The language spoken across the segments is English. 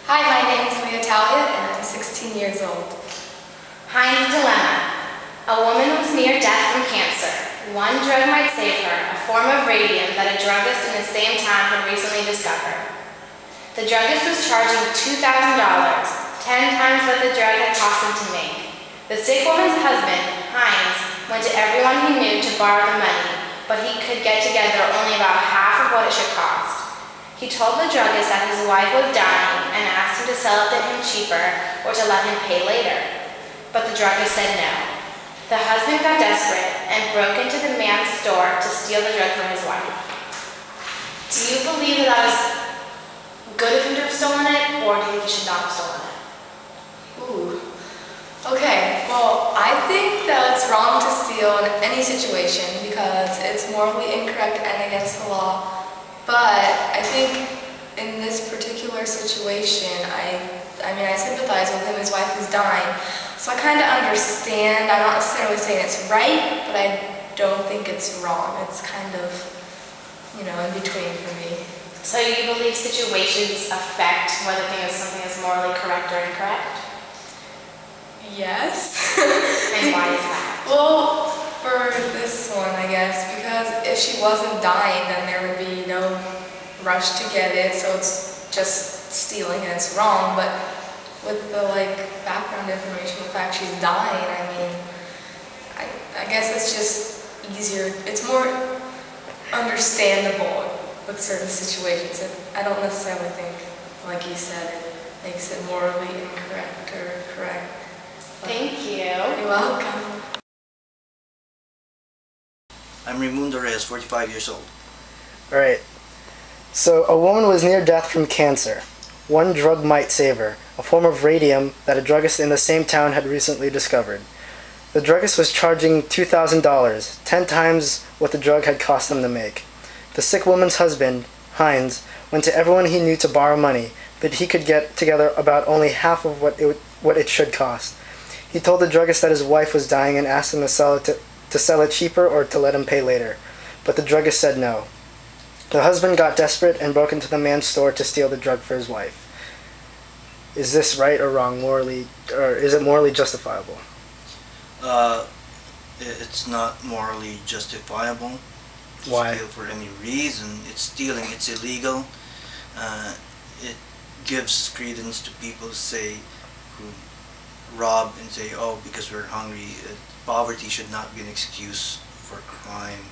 Hi, my name is Leah and I'm 16 years old. Heinz Dilemma. A woman was near death from cancer. One drug might save her, a form of radium that a druggist in the same town had recently discovered. The druggist was charging $2,000, 10 times what the drug had cost him to make. The sick woman's husband, Heinz, went to everyone he knew to borrow the money, but he could get together only about half of what it should cost. He told the druggist that his wife was dying and asked him to sell it to him cheaper or to let him pay later. But the druggist said no. The husband got desperate and broke into the man's store to steal the drug from his wife. Do you believe that was good of him to have stolen it, or do you think he should not have stolen it? Ooh. Okay, well, I think that it's wrong to steal in any situation because it's morally incorrect and against the law. But I think in this particular situation, I sympathize with him. His wife is dying. So I kind of understand. I'm not necessarily saying it's right, but I don't think it's wrong. It's kind of, in between for me. So you believe situations affect whether something is morally correct or incorrect? Yes. And why is that? Well, for this one, I guess, because if she wasn't dying, then there would be no rush to get it, so it's just stealing and it's wrong. But with the background information, the fact she's dying, I guess it's just easier. It's more understandable with certain situations. I don't necessarily think, like you said, it makes it morally incorrect or correct. Thank you. You're welcome. I'm Raimundo Reyes, 45 years old. Alright. So, a woman was near death from cancer. One drug might save her, a form of radium that a druggist in the same town had recently discovered. The druggist was charging $2,000, 10 times what the drug had cost them to make. The sick woman's husband, Heinz, went to everyone he knew to borrow money, but he could get together about only half of what it should cost. He told the druggist that his wife was dying and asked him to sell it cheaper or to let him pay later, but the druggist said no. The husband got desperate and broke into the man's store to steal the drug for his wife. Is this right or wrong morally, or is it morally justifiable? It's not morally justifiable to Why? steal for any reason. It's stealing, it's illegal. It gives credence to people who rob and say, oh, because we're hungry. Poverty should not be an excuse for crime.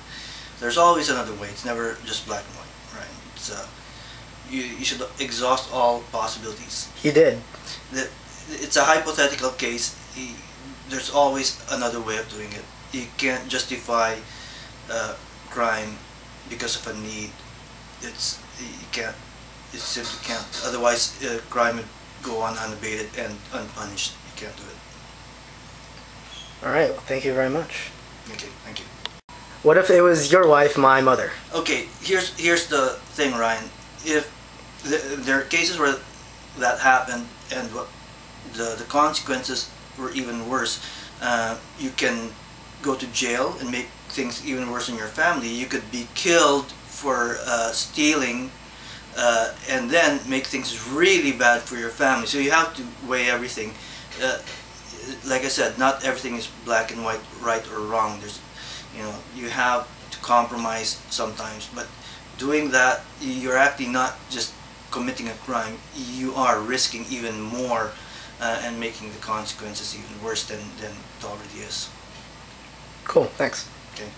There's always another way. It's never just black and white, right? It's, you should exhaust all possibilities. He did. It's a hypothetical case. There's always another way of doing it. You can't justify crime because of a need. You can't. It simply can't. Otherwise, crime would go on unabated and unpunished. You can't do it. Alright, well, thank you very much. Okay, thank you. What if it was your wife, my mother? Okay, here's the thing, Ryan. If there are cases where that happened and the consequences were even worse, you can go to jail and make things even worse in your family. You could be killed for stealing and then make things really bad for your family. So you have to weigh everything. Like I said, not everything is black and white, right or wrong. You have to compromise sometimes, but doing that, you're actually not just committing a crime, you are risking even more and making the consequences even worse than it already is. Cool, thanks. Okay.